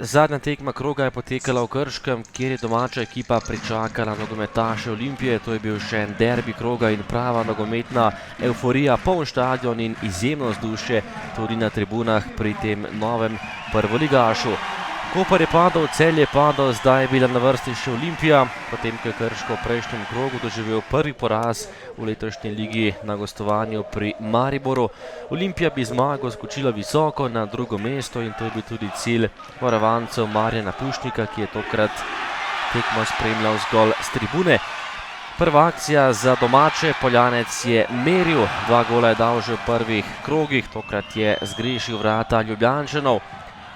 Zadnja tekma kroga je potekala v Krškem, kjer je domača ekipa pričakala nogometaše Olimpije. To je bil še en derbi kroga in prava nogometna evforija, poln štadion in izjemno vzdušje tudi na tribunah pri tem novem prvoligašu. Koper je padel, Celje je padel, zdaj je bila na vrsti še Olimpija, potem ko je Krško v prejšnjem krogu doživel prvi poraz v letošnji ligi na gostovanju pri Mariboru. Olimpija bi zmago skočila visoko na drugo mesto in to je bil tudi cilj varovancev Marjana Pušnika, ki je tokrat tekmo spremljal zgolj s tribune. Prva akcija za domače, Poljanec je meril, 2 gola je dal že v prvih krogih, tokrat je zgrešil vrata Ljubljančanov.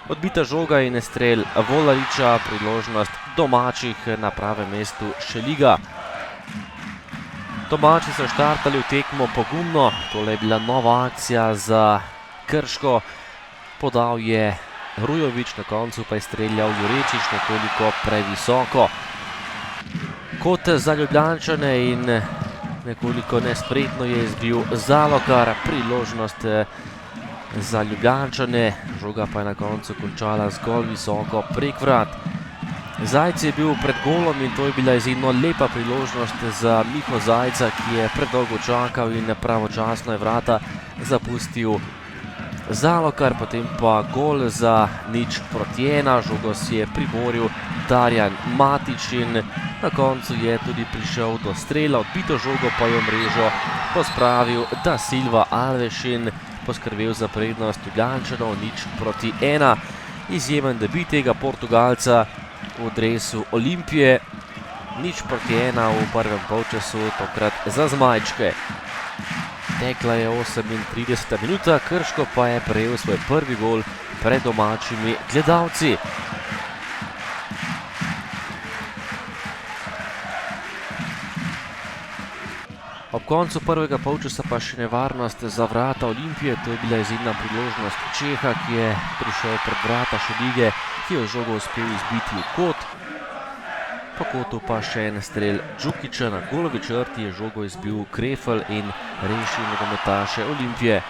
Odbita žoga in strel Volariča, priložnost domačih na pravem mestu Šeliga. Domači so štartali v tekmo pogumno, tole je bila nova akcija za Krško. Podal je Rujovič, na koncu pa je streljal Jurečič nekoliko previsoko. Kot za Ljubljančane in nekoliko nespretno je izbil Zalokar, priložnost za Ljubljančane, žoga pa je na koncu končala zgolj visoko prek vrat. Zajc je bil pred golom in to je bila izjemno lepa priložnost za Miho Zajca, ki je predolgo čakal in pravočasno je vrata zapustil Zalokar, potem pa gol za 0:1, žogo si je priboril Darjan Matić in na koncu je tudi prišel do strela, odbito žogo pa je v mrežo pospravil Da Silva Alves in poskrbel za prednost Ljubljančanov 0:1. Izjemen debut tega Portugalca v dresu Olimpije, 0:1 v prvem polčasu, tokrat za zmajčke. Tekla je 38. minuta, Krško pa je prejel svoj prvi gol pred domačimi gledalci. Ob koncu prvega polčasa pa še nevarnost za vrata Olimpije, to je bila izjemna priložnost Čeha, ki je prišel pred vrata Šelige, ki je žogo uspel izbiti v kot. Po kotu pa še en strel Džukića, na golovi črti je žogo izbil Krefl in rešil nogometaše Olimpije.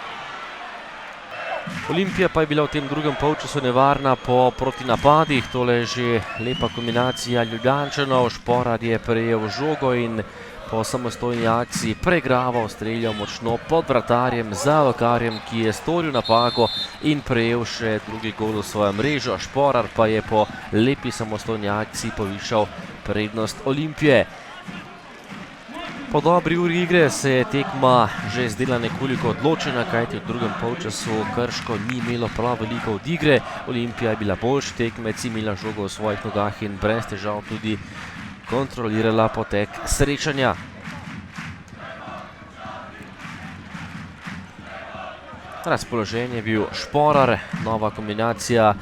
Olimpija pa je bila v tem drugem polčasu nevarna po protinapadih, tole je že lepa kombinacija Ljubljančanov, Šporar je prejel žogo in po samostojni akciji pregraval, streljal močno pod vratarjem Zalokarjem, ki je storil napako in prejel še drugi gol v svojo mrežo. Šporar pa je po lepi samostojni akciji povišal prednost Olimpije. Po dobri uri igre se je tekma že zdela nekoliko odločena, kajti v drugem polčasu Krško ni imelo prav veliko od igre. Olimpija je bila boljši tekmec, imela žogo v svojih nogah in brez težav tudi kontrolirala potek srečanja. Razpoložen je bil Šporar, nova kombinacija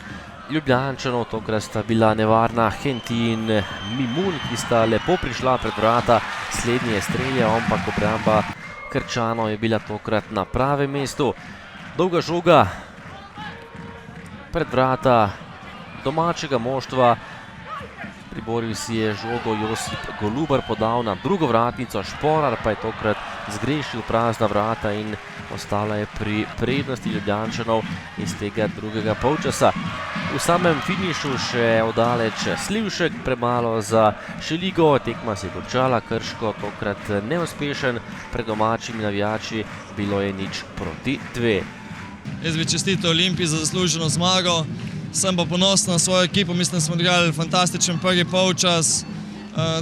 Ljubljančanov, tokrat sta bila nevarna Henti in Mimun, ki sta lepo prišla pred vrata, slednji je streljal, ampak obramba Krčanov je bila tokrat na pravem mestu. Dolga žoga pred vrata domačega moštva, priboril si je žogo Josip Golubar, podal na drugo vratnico, Šporar pa je tokrat zgrešil prazna vrata in ostala je pri prednosti Ljubljančanov iz tega drugega polčasa. V samem finišu še odaleč Slivšek, premalo za Šeligo, tekma se je končala, Krško tokrat neuspešen, pred domačimi navijači bilo je 0:2. Jaz bi čestital Olimpiji za zasluženo zmago. Sem pa ponosen na svojo ekipo, mislim, da smo odigrali fantastičen prvi polčas.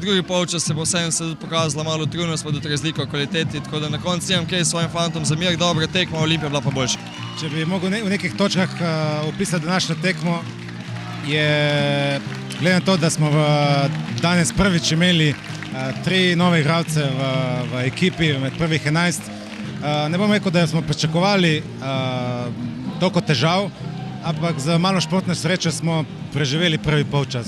Drugi polčas se bo vsem se pokazala malo utrujnost, pa tudi razlika v kvaliteti, tako da na koncu imam kaj svojim fantom za mir, dobra tekma, Olimpija bila pa boljša. Če bi mogel v nekih točkah opisati današnjo tekmo, je glede na to, da smo danes prvič imeli 3 nove igralce v ekipi med prvih 11. Ne bom rekel, da smo pričakovali toliko težav, ampak z malo športne sreče smo preživeli prvi polčas.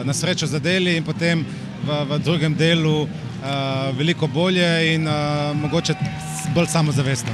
Na srečo zadeli in potem v drugem delu veliko bolje in mogoče bolj samozavestno.